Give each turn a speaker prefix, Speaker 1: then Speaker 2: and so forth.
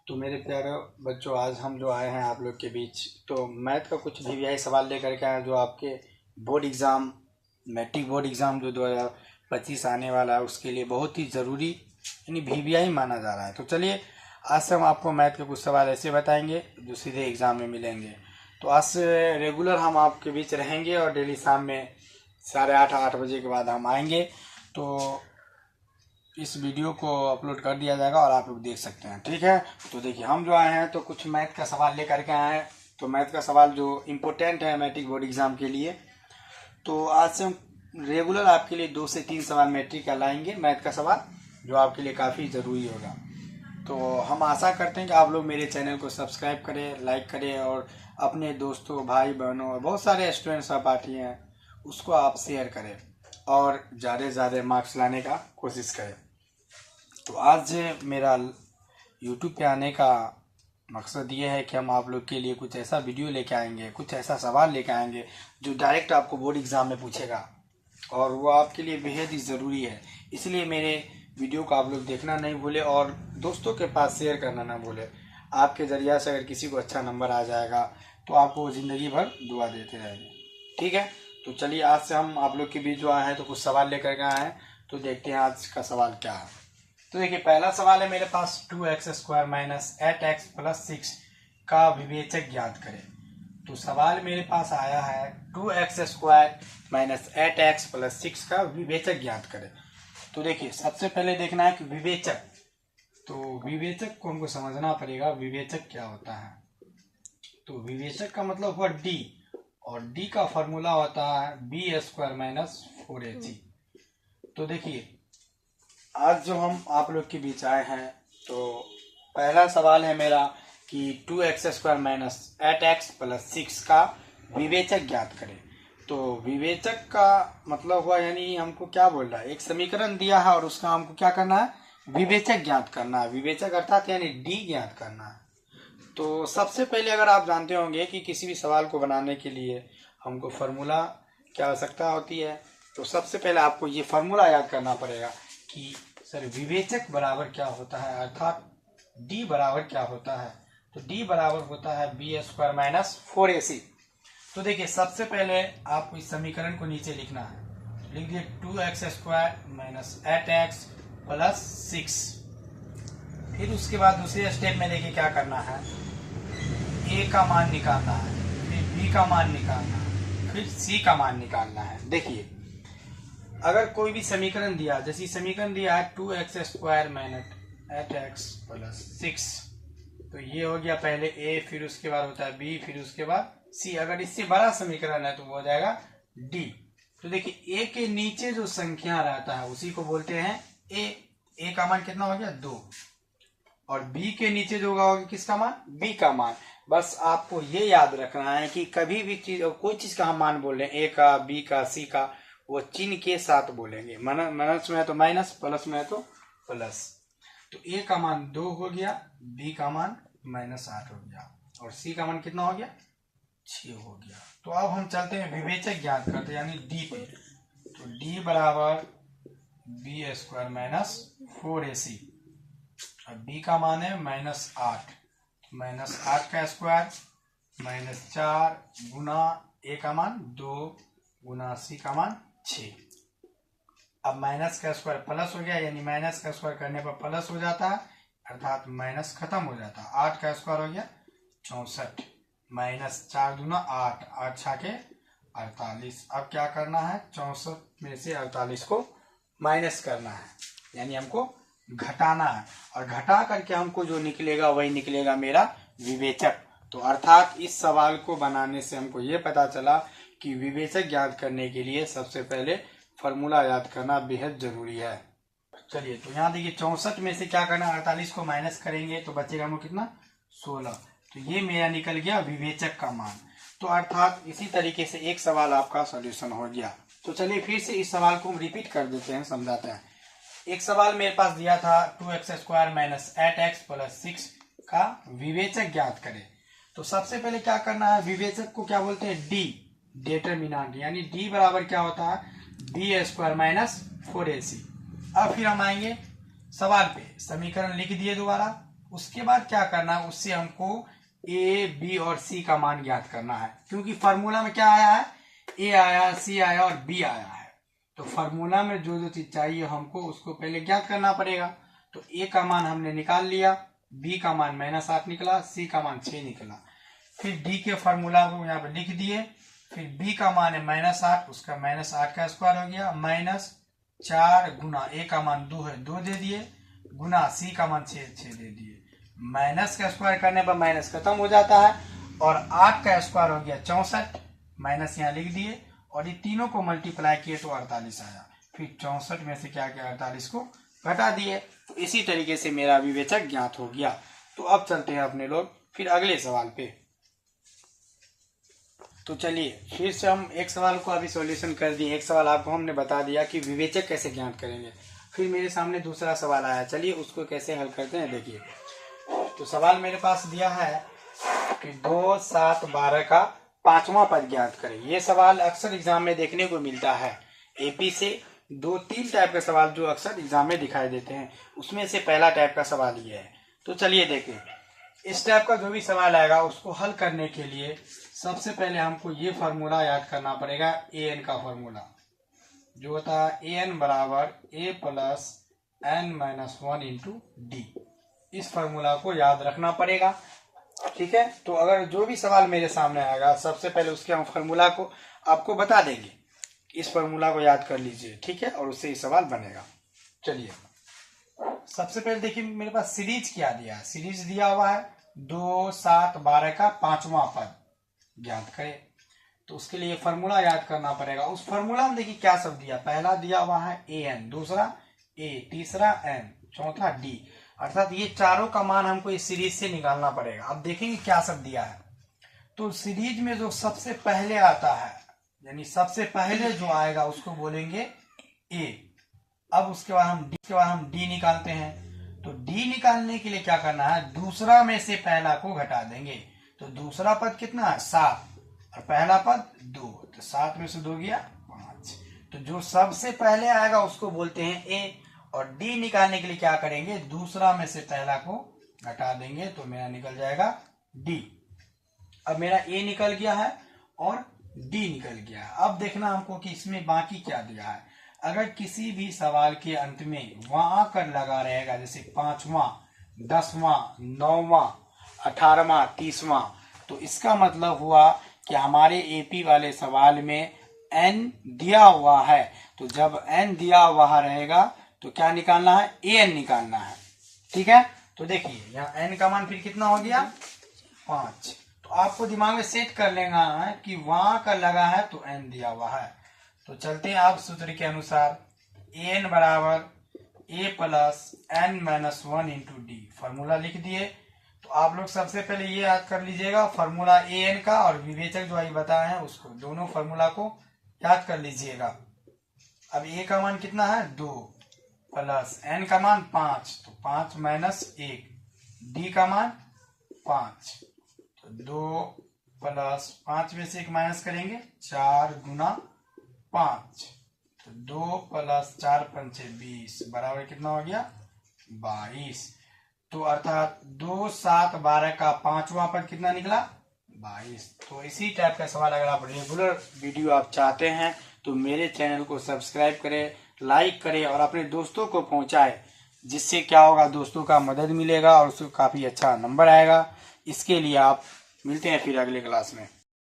Speaker 1: तो मेरे प्यारे बच्चों, आज हम जो आए हैं आप लोग के बीच, तो मैथ का कुछ वीवीआई सवाल लेकर के आए जो आपके board exam, matric board exam जो 2025 आने वाला है उसके लिए बहुत ही ज़रूरी यानी वीवीआई माना जा रहा है। तो चलिए आज से हम आपको मैथ के कुछ सवाल ऐसे बताएंगे जो सीधे एग्ज़ाम में मिलेंगे। तो आज से रेगुलर हम आपके बीच रहेंगे और डेली शाम में 8:30 बजे के बाद हम आएंगे। तो इस वीडियो को अपलोड कर दिया जाएगा और आप लोग देख सकते हैं, ठीक है। तो देखिए हम जो आए हैं तो कुछ मैथ का सवाल लेकर के आए हैं। तो मैथ का सवाल जो इम्पोर्टेंट है मैट्रिक बोर्ड एग्ज़ाम के लिए, तो आज से हम रेगुलर आपके लिए 2 से 3 सवाल मैट्रिक का लाएंगे, मैथ का सवाल जो आपके लिए काफ़ी ज़रूरी होगा। तो हम आशा करते हैं कि आप लोग मेरे चैनल को सब्सक्राइब करें, लाइक करें और अपने दोस्तों, भाई बहनों और बहुत सारे स्टूडेंट सहपाठी हैं उसको आप शेयर करें और ज़्यादा से ज़्यादा मार्क्स लाने का कोशिश करें। तो आज मेरा YouTube पे आने का मकसद ये है कि हम आप लोग के लिए कुछ ऐसा वीडियो लेके आएंगे, कुछ ऐसा सवाल लेके आएंगे जो डायरेक्ट आपको बोर्ड एग्ज़ाम में पूछेगा और वो आपके लिए बेहद ही ज़रूरी है। इसलिए मेरे वीडियो को आप लोग देखना नहीं भूले और दोस्तों के पास शेयर करना ना भूले। आपके ज़रिया से अगर किसी को अच्छा नंबर आ जाएगा तो आपको ज़िंदगी भर दुआ देते रहेंगे, ठीक है। तो चलिए आज से हम आप लोग के बीच जो आए हैं तो कुछ सवाल लेकर के आए हैं। तो देखते हैं आज का सवाल क्या है। तो देखिए पहला सवाल है मेरे पास, 2x² - 8x + 6 का विवेचक ज्ञात करें। तो सवाल मेरे पास आया है 2x² - 8x + 6 का विवेचक ज्ञात करें। तो देखिए सबसे पहले देखना है कि विवेचक, तो विवेचक को हमको समझना पड़ेगा विवेचक क्या होता है। तो विवेचक का मतलब हुआ d और d का फॉर्मूला होता है b² - 4ac। तो देखिए आज जो हम आप लोग के बीच आए हैं तो पहला सवाल है मेरा कि 2x² - 8x + 6 का विवेचक ज्ञात करें। तो विवेचक का मतलब हुआ यानी हमको क्या बोल रहा है, एक समीकरण दिया है और उसका हमको क्या करना है, विवेचक ज्ञात करना है। विवेचक अर्थात यानी d ज्ञात करना है। तो सबसे पहले अगर आप जानते होंगे कि किसी भी सवाल को बनाने के लिए हमको फार्मूला की आवश्यकता होती है, तो सबसे पहले आपको ये फार्मूला याद करना पड़ेगा कि सर विवेचक बराबर क्या होता है, अर्थात d बराबर क्या होता है। तो d बराबर होता है b² - 4ac। तो देखिए सबसे पहले आपको इस समीकरण को नीचे लिखना है। लिख दिए 2x² - 8x + 6। फिर उसके बाद दूसरे स्टेप में देखिए क्या करना है, a का मान निकालना है, फिर b का मान निकालना है, फिर c का मान निकालना है। देखिए अगर कोई भी समीकरण दिया, जैसे समीकरण दिया है 2x² - 8x + 6, तो ये हो गया पहले a, फिर उसके बाद होता है b, फिर उसके बाद c। अगर इससे बड़ा समीकरण है तो वो हो जाएगा d। तो देखिए a के नीचे जो संख्या रहता है उसी को बोलते हैं a का मान कितना हो गया 2 और b के नीचे जो होगा किसका मान, b का मान। बस आपको ये याद रखना है कि कभी भी चीज, कोई चीज का हम मान बोल रहे हैं a का, b का, c का, वो चिन्ह के साथ बोलेंगे। माइनस में है तो माइनस, प्लस में है तो प्लस। तो a का मान 2 हो गया, b का मान -8 हो गया और c का मान कितना हो गया 6 हो गया। तो अब हम चलते हैं विवेचक ज्ञात करते हैं यानी d पे। तो d बराबर b² - 4ac और b का मान है -8, -8 का स्क्वायर -4 गुना a का मान 2 गुना c का मान 6। अब माइनस का स्क्वायर प्लस हो गया, यानी माइनस का स्क्वायर करने पर प्लस हो जाता है, अर्थात माइनस खत्म हो जाता है। 8 का स्क्वायर हो गया 64, -4 दूना 8, 8 छाके 48। अब क्या करना है, 64 में से 48 को माइनस करना है, यानी हमको घटाना है और घटा करके हमको जो निकलेगा वही निकलेगा मेरा विवेचक। तो अर्थात इस सवाल को बनाने से हमको ये पता चला कि विवेचक ज्ञात करने के लिए सबसे पहले फार्मूला याद करना बेहद जरूरी है। चलिए तो यहाँ देखिए 64 में से क्या करना, 48 को माइनस करेंगे तो बचेगा हमको कितना 16। तो ये मेरा निकल गया विवेचक का मान। तो अर्थात इसी तरीके से एक सवाल आपका सॉल्यूशन हो गया। तो चलिए फिर से इस सवाल को हम रिपीट कर देते हैं, समझाते हैं। एक सवाल मेरे पास दिया था 2x² - 8x + 6 का विवेचक ज्ञात करें। तो सबसे पहले क्या करना है, विवेचक को क्या बोलते हैं d, डिटरमिनेंट, यानी d बराबर क्या होता है b² - 4ac। अब फिर हम आएंगे सवाल पे, समीकरण लिख दिए दोबारा उसके बाद क्या करना है, उससे हमको ए बी और सी का मान ज्ञात करना है, क्योंकि फार्मूला में क्या आया है, ए आया, सी आया और बी आया है। तो फार्मूला में जो जो चीज चाहिए हमको उसको पहले ज्ञात करना पड़ेगा। तो ए का मान हमने निकाल लिया, बी का मान -8 निकला, सी का मान 6 निकला। फिर डी के फार्मूला को यहाँ पे लिख दिए। फिर बी का मान है -8, उसका -8 का स्क्वायर हो गया, -4 गुना ए का मान 2 है 2 दे दिए, गुना सी का मान 6 दे दिए। माइनस का स्क्वायर करने पर माइनस खत्म हो जाता है, और 8 का स्क्वायर हो गया 64, माइनस यहाँ लिख दिए, और ये तीनों को मल्टीप्लाई किए तो 48 आया। फिर 64 में से क्या किया, 48 को घटा दिए। तो इसी तरीके से मेरा विवेचक ज्ञात हो गया। तो अब चलते हैं अपने लोग फिर अगले सवाल पे। तो चलिए फिर से हम एक सवाल को अभी सॉल्यूशन कर दिए, एक सवाल आपको हमने बता दिया कि विवेचक कैसे ज्ञात करेंगे। फिर मेरे सामने दूसरा सवाल आया, चलिए उसको कैसे हल करते हैं देखिए। तो सवाल मेरे पास दिया है कि 2, 7, 12 का 5वां पद ज्ञात करें। ये सवाल अक्सर एग्जाम में देखने को मिलता है। एपी से 2-3 टाइप के सवाल जो अक्सर एग्जाम में दिखाई देते हैं, उसमें से पहला टाइप का सवाल ये है। तो चलिए देखें, इस टाइप का जो भी सवाल आएगा उसको हल करने के लिए सबसे पहले हमको ये फार्मूला याद करना पड़ेगा, ए एन का फार्मूला, जो होता है ए एन बराबर A plus N minus 1 into D. इस फार्मूला को याद रखना पड़ेगा, ठीक है। तो अगर जो भी सवाल मेरे सामने आएगा सबसे पहले उसके हम फार्मूला को आपको बता देंगे, इस फार्मूला को याद कर लीजिए, ठीक है, और उससे ही सवाल बनेगा। चलिए सबसे पहले देखिए मेरे पास सीरीज क्या दिया है, सीरीज दिया हुआ है 2, 7, 12 का 5वां पद ज्ञात करें। तो उसके लिए फार्मूला याद करना पड़ेगा। उस फार्मूला में देखिए क्या सब दिया, पहला दिया हुआ है ए एन, दूसरा ए, तीसरा एन, चौथा डी, अर्थात ये चारों का मान हमको इस सीरीज से निकालना पड़ेगा। अब देखेंगे क्या सब दिया है। तो सीरीज में जो सबसे पहले आता है, यानी सबसे पहले जो आएगा उसको बोलेंगे ए। अब उसके बाद हम डी निकालते हैं। तो डी निकालने के लिए क्या करना है, दूसरा में से पहला को घटा देंगे। तो दूसरा पद कितना है, 7, और पहला पद 2, तो 7 में से 2 गया 5। तो जो सबसे पहले आएगा उसको बोलते हैं ए, और डी निकालने के लिए क्या करेंगे, दूसरा में से पहला को घटा देंगे, तो मेरा निकल जाएगा डी। अब मेरा ए निकल गया है और डी निकल गया है। अब देखना हमको कि इसमें बाकी क्या दिया है। अगर किसी भी सवाल के अंत में वहां कर लगा रहेगा, जैसे 5वां, 10वां, 9वां, 18वां, 30वां, तो इसका मतलब हुआ कि हमारे एपी वाले सवाल में एन दिया हुआ है। तो जब एन दिया हुआ रहेगा तो क्या निकालना है, ए एन निकालना है, ठीक है। तो देखिए यहाँ एन का मान फिर कितना हो गया, 5। तो आपको दिमाग में सेट कर लेना है कि वहां का लगा है तो एन दिया हुआ है। तो चलते हैं आप सूत्र के अनुसार, ए एन बराबर A plus N minus 1 into D, formula लिख दिए। तो आप लोग सबसे पहले ये याद कर लीजिएगा फार्मूला ए एन का और विवेचक जो अभी बताए हैं उसको, दोनों फार्मूला को याद कर लीजिएगा। अब ए का मान कितना है, 2, प्लस एन का मान 5, तो 5 माइनस 1, डी का मान 5, तो 2 प्लस 5 में से 1 माइनस करेंगे, 4 गुना 5, तो 2 प्लस 4 पंचे 20 बराबर कितना हो गया, 22। तो अर्थात 2, 7, 12 का 5वां पद कितना निकला, 22। तो इसी टाइप का सवाल अगर आप रेगुलर वीडियो आप चाहते हैं तो मेरे चैनल को सब्सक्राइब करें, लाइक करें और अपने दोस्तों को पहुंचाएं, जिससे क्या होगा, दोस्तों का मदद मिलेगा और उसको काफ़ी अच्छा नंबर आएगा। इसके लिए आप मिलते हैं फिर अगले क्लास में।